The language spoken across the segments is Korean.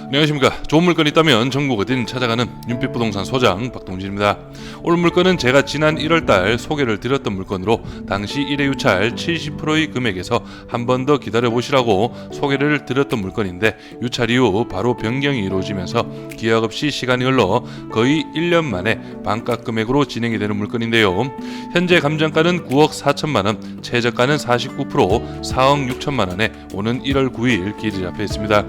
안녕하십니까. 좋은 물건 있다면 전국 어딘 찾아가는 윤빛부동산 소장 박동진입니다. 오늘 물건은 제가 지난 1월달 소개를 드렸던 물건으로 당시 1회 유찰 70%의 금액에서 한 번 더 기다려보시라고 소개를 드렸던 물건인데, 유찰 이후 바로 변경이 이루어지면서 기약 없이 시간이 흘러 거의 1년 만에 반값 금액으로 진행이 되는 물건인데요. 현재 감정가는 9억 4천만원, 최저가는 49% 4억 6천만원에 오는 1월 9일 기일이 잡혀 있습니다.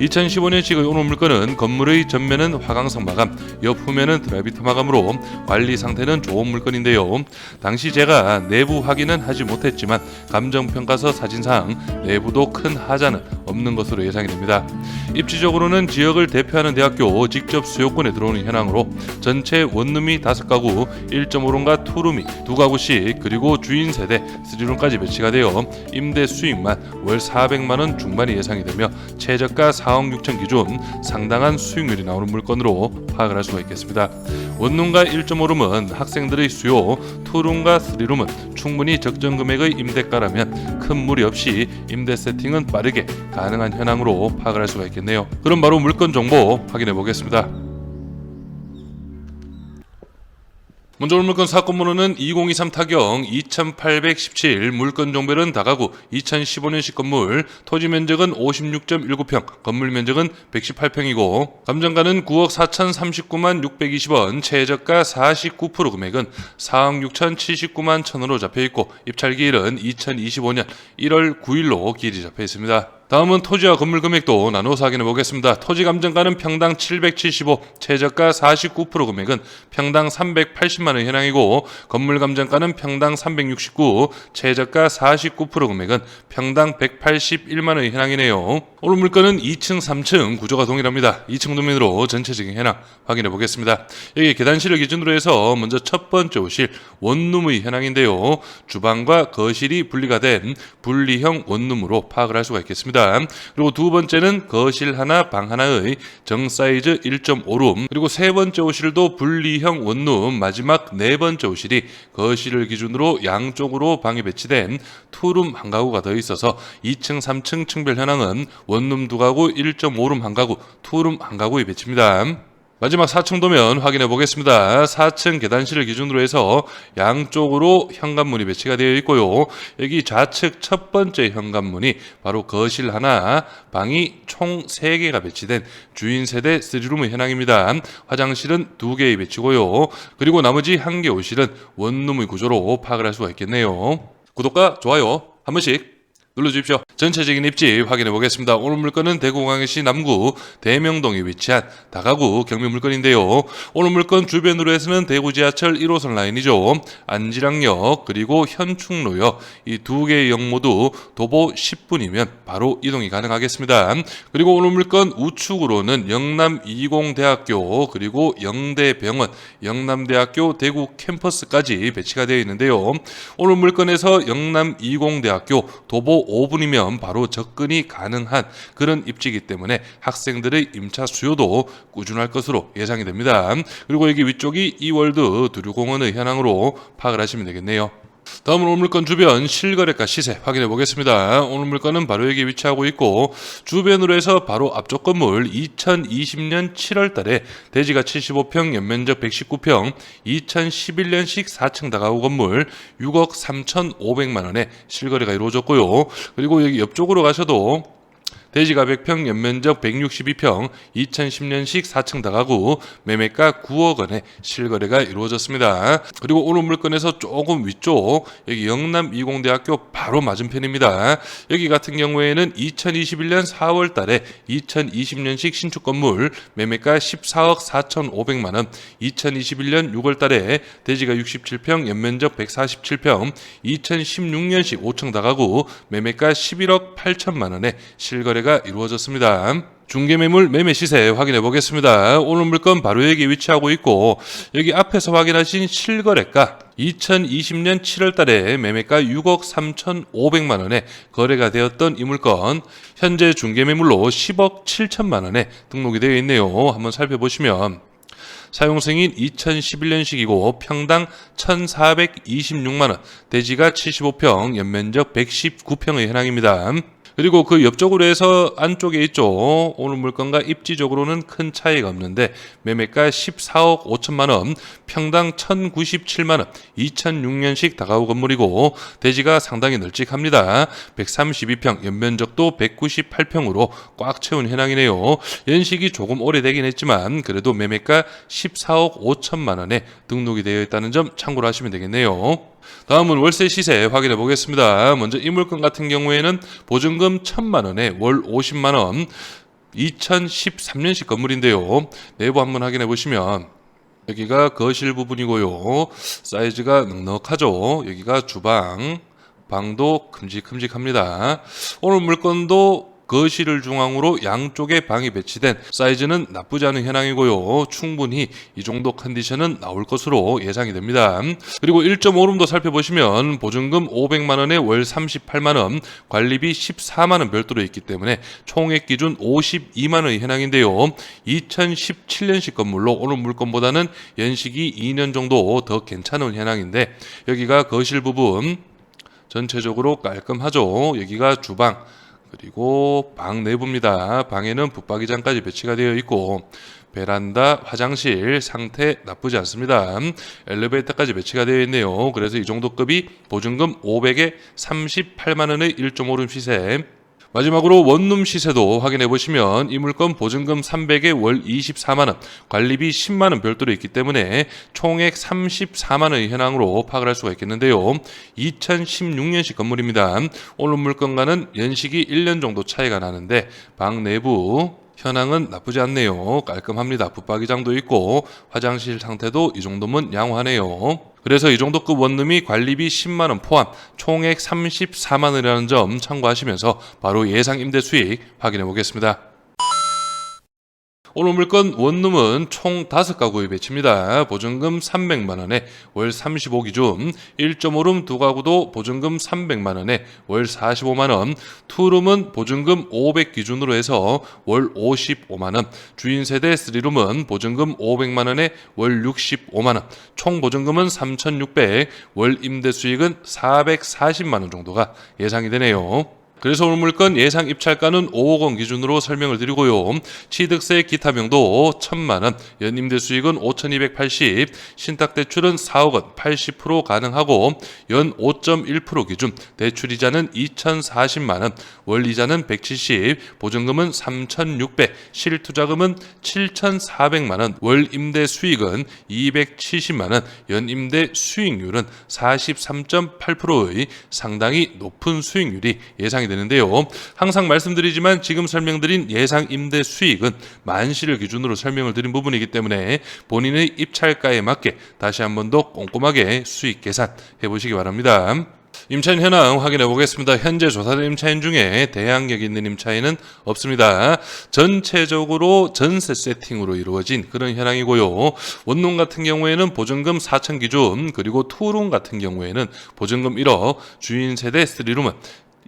2015년식의 오늘 물건은 건물의 전면은 화강석 마감, 옆 후면은 드라비트 마감으로 관리 상태는 좋은 물건인데요. 당시 제가 내부 확인은 하지 못했지만 감정평가서 사진상 내부도 큰 하자는 없는 것으로 예상이 됩니다. 입지적으로는 지역을 대표하는 대학교 직접 수요권에 들어오는 현황으로 전체 원룸이 5가구, 1.5룸과 2룸이 2가구씩, 그리고 주인 세대 3룸까지 배치가 되어 임대 수익만 월 400만원 중반이 예상이 되며 최저가 4억 6천 기준 상당한 수익률이 나오는 물건으로 파악을 할 수가 있겠습니다. 원룸과 1.5룸은 학생들의 수요, 2룸과 3룸은 충분히 적정 금액의 임대가라면 큰 무리 없이 임대 세팅은 빠르게 가능한 현황으로 파악을 할 수가 있겠네요. 그럼 바로 물건 정보 확인해 보겠습니다. 먼저 오늘 물건 사건 번호는 2023 타경 2817, 물건 종별은 다가구 2015년식 건물, 토지 면적은 56.19평, 건물 면적은 118평이고 감정가는 9억 4,039만 620원, 최저가 49% 금액은 4억 6,079만 1,000원으로 잡혀있고 입찰기일은 2025년 1월 9일로 기일이 잡혀있습니다. 다음은 토지와 건물 금액도 나눠서 확인해 보겠습니다. 토지 감정가는 평당 775, 최저가 49% 금액은 평당 380만원 현황이고, 건물 감정가는 평당 369, 최저가 49% 금액은 평당 181만원 현황이네요. 오늘 물건은 2층, 3층 구조가 동일합니다. 2층 도면으로 전체적인 현황 확인해 보겠습니다. 여기 계단실을 기준으로 해서 먼저 첫 번째 호실 원룸의 현황인데요. 주방과 거실이 분리가 된 분리형 원룸으로 파악을 할 수가 있겠습니다. 그리고 두 번째는 거실 하나, 방 하나의 정 사이즈 1.5룸, 그리고 세 번째 호실도 분리형 원룸, 마지막 네 번째 호실이 거실을 기준으로 양쪽으로 방이 배치된 투룸 한 가구가 더 있어서 2층, 3층 층별 현황은 원룸 2가구, 1.5룸 한 가구, 투룸 한 가구의 배치입니다. 마지막 4층 도면 확인해 보겠습니다. 4층 계단실을 기준으로 해서 양쪽으로 현관문이 배치가 되어 있고요. 여기 좌측 첫 번째 현관문이 바로 거실 하나, 방이 총 3개가 배치된 주인 세대 3룸의 현황입니다. 화장실은 2개의 배치고요. 그리고 나머지 1개 호실은 원룸의 구조로 파악을 할 수가 있겠네요. 구독과 좋아요 한 번씩 눌러주십시오. 전체적인 입지 확인해 보겠습니다. 오늘 물건은 대구광역시 남구 대명동에 위치한 다가구 경매 물건인데요. 오늘 물건 주변으로 해서는 대구 지하철 1호선 라인이죠. 안지랑역 그리고 현충로역, 이 2개의 역 모두 도보 10분이면 바로 이동이 가능하겠습니다. 그리고 오늘 물건 우측으로는 영남 이공대학교 그리고 영대병원, 영남대학교 대구 캠퍼스까지 배치가 되어 있는데요. 오늘 물건에서 영남 이공대학교 도보 5분이면 바로 접근이 가능한 그런 입지이기 때문에 학생들의 임차 수요도 꾸준할 것으로 예상이 됩니다. 그리고 여기 위쪽이 이월드 두류공원의 현황으로 파악을 하시면 되겠네요. 다음은 오늘 물건 주변 실거래가 시세 확인해 보겠습니다. 오늘 물건은 바로 여기 위치하고 있고, 주변으로 해서 바로 앞쪽 건물 2020년 7월 달에 대지가 75평, 연면적 119평, 2011년식 4층 다가구 건물 6억 3,500만원에 실거래가 이루어졌고요. 그리고 여기 옆쪽으로 가셔도 대지가 100평, 연면적 162평, 2010년식 4층 다가구, 매매가 9억 원에 실거래가 이루어졌습니다. 그리고 오늘 물건에서 조금 위쪽, 여기 영남 이공대학교 바로 맞은편입니다. 여기 같은 경우에는 2021년 4월 달에 2020년식 신축 건물, 매매가 14억 4,500만원, 2021년 6월 달에 대지가 67평, 연면적 147평, 2016년식 5층 다가구, 매매가 11억 8천만원에 실거래가 이루어졌습니다. 중개매물 매매 시세 확인해 보겠습니다. 오늘 물건 바로 여기 위치하고 있고, 여기 앞에서 확인하신 실거래가 2020년 7월 달에 매매가 6억 3,500만원에 거래가 되었던 이 물건, 현재 중개매물로 10억 7천만원에 등록이 되어 있네요. 한번 살펴보시면 사용승인 2011년식이고 평당 1,426만원, 대지가 75평, 연면적 119평의 현황입니다. 그리고 그 옆쪽으로 해서 안쪽에 있죠. 오늘 물건과 입지적으로는 큰 차이가 없는데 매매가 14억 5천만 원, 평당 1,097만 원, 2006년식 다가구 건물이고 대지가 상당히 널찍합니다. 132평, 연면적도 198평으로 꽉 채운 현황이네요. 연식이 조금 오래되긴 했지만 그래도 매매가 14억 5천만 원에 등록이 되어 있다는 점 참고로 하시면 되겠네요. 다음은 월세 시세 확인해 보겠습니다. 먼저 이 물건 같은 경우에는 보증금 1,000만 원에 월 50만 원, 2013년식 건물인데요. 내부 한번 확인해 보시면 여기가 거실 부분이고요. 사이즈가 넉넉하죠. 여기가 주방, 방도 큼직큼직합니다. 오늘 물건도 거실을 중앙으로 양쪽에 방이 배치된 사이즈는 나쁘지 않은 현황이고요. 충분히 이 정도 컨디션은 나올 것으로 예상이 됩니다. 그리고 1.5룸도 살펴보시면 보증금 500만 원에 월 38만 원, 관리비 14만 원 별도로 있기 때문에 총액 기준 52만 원의 현황인데요. 2017년식 건물로 오늘 물건보다는 연식이 2년 정도 더 괜찮은 현황인데 여기가 거실 부분 전체적으로 깔끔하죠. 여기가 주방 그리고 방 내부입니다. 방에는 붙박이장까지 배치가 되어 있고 베란다, 화장실 상태 나쁘지 않습니다. 엘리베이터까지 배치가 되어 있네요. 그래서 이 정도 급이 보증금 500에 38만 원의 1.5룸 시세. 마지막으로 원룸 시세도 확인해 보시면 이 물건 보증금 300에 월 24만 원, 관리비 10만 원 별도로 있기 때문에 총액 34만 원의 현황으로 파악을 할 수가 있겠는데요. 2016년식 건물입니다. 오늘 물건과는 연식이 1년 정도 차이가 나는데 방 내부 현황은 나쁘지 않네요. 깔끔합니다. 붙박이장도 있고 화장실 상태도 이 정도면 양호하네요. 그래서 이 정도 급 원룸이 관리비 10만 원 포함 총액 34만 원이라는 점 참고하시면서 바로 예상 임대 수익 확인해 보겠습니다. 오늘 물건 원룸은 총 5가구의 배치입니다. 보증금 300만 원에 월 35 기준, 1.5룸 2가구도 보증금 300만 원에 월 45만 원, 투룸은 보증금 500 기준으로 해서 월 55만 원, 주인 세대 3룸은 보증금 500만 원에 월 65만 원, 총 보증금은 3,600, 월 임대 수익은 440만 원 정도가 예상이 되네요. 그래서 오늘 물건 예상 입찰가는 5억 원 기준으로 설명을 드리고요. 취득세 기타 명도 1,000만 원, 연임대 수익은 5,280, 신탁대출은 4억 원, 80% 가능하고 연 5.1% 기준, 대출이자는 2,040만 원, 월이자는 170, 보증금은 3,600, 실투자금은 7,400만 원, 월 임대 수익은 270만 원, 연임대 수익률은 43.8%의 상당히 높은 수익률이 예상이 되는데요. 항상 말씀드리지만 지금 설명드린 예상 임대 수익은 만시를 기준으로 설명을 드린 부분이기 때문에 본인의 입찰가에 맞게 다시 한 번 더 꼼꼼하게 수익 계산 해보시기 바랍니다. 임차인 현황 확인해 보겠습니다. 현재 조사된 임차인 중에 대항력 있는 임차인은 없습니다. 전체적으로 전세 세팅으로 이루어진 그런 현황이고요. 원룸 같은 경우에는 보증금 4천 기준, 그리고 투룸 같은 경우에는 보증금 1억, 주인 세대 3룸은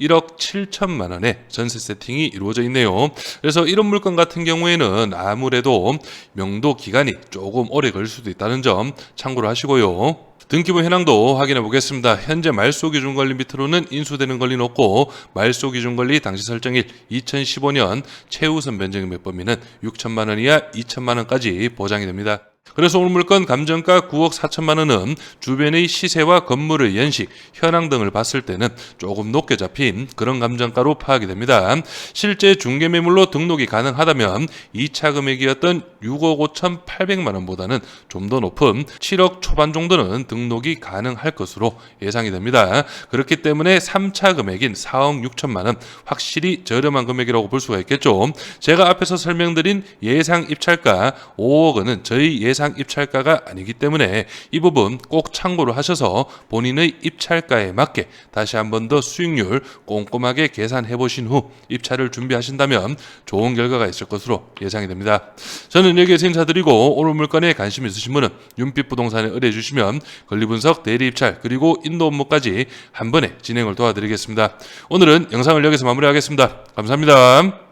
1억 7천만 원의 전세 세팅이 이루어져 있네요. 그래서 이런 물건 같은 경우에는 아무래도 명도 기간이 조금 오래 걸릴 수도 있다는 점 참고로 하시고요. 등기부 현황도 확인해 보겠습니다. 현재 말소 기준 권리 밑으로는 인수되는 권리는 없고 말소 기준 권리 당시 설정일 2015년 최우선 변경액 범위는 6천만 원 이하 2천만 원까지 보장이 됩니다. 그래서 오늘 물건 감정가 9억 4천만 원은 주변의 시세와 건물의 연식, 현황 등을 봤을 때는 조금 높게 잡힌 그런 감정가로 파악이 됩니다. 실제 중개매물로 등록이 가능하다면 2차 금액이었던 6억 5천 8백만 원보다는 좀 더 높은 7억 초반 정도는 등록이 가능할 것으로 예상이 됩니다. 그렇기 때문에 3차 금액인 4억 6천만 원 확실히 저렴한 금액이라고 볼 수가 있겠죠. 제가 앞에서 설명드린 예상 입찰가 5억 원은 저희 예상 입찰가가 아니기 때문에 이 부분 꼭 참고로 하셔서 본인의 입찰가에 맞게 다시 한 번 더 수익률 꼼꼼하게 계산해 보신 후 입찰을 준비하신다면 좋은 결과가 있을 것으로 예상이 됩니다. 저는 여기에서 인사드리고 오늘 물건에 관심 있으신 분은 윤빛부동산에 의뢰해 주시면 권리분석, 대리입찰 그리고 인도 업무까지 한 번에 진행을 도와드리겠습니다. 오늘은 영상을 여기서 마무리하겠습니다. 감사합니다.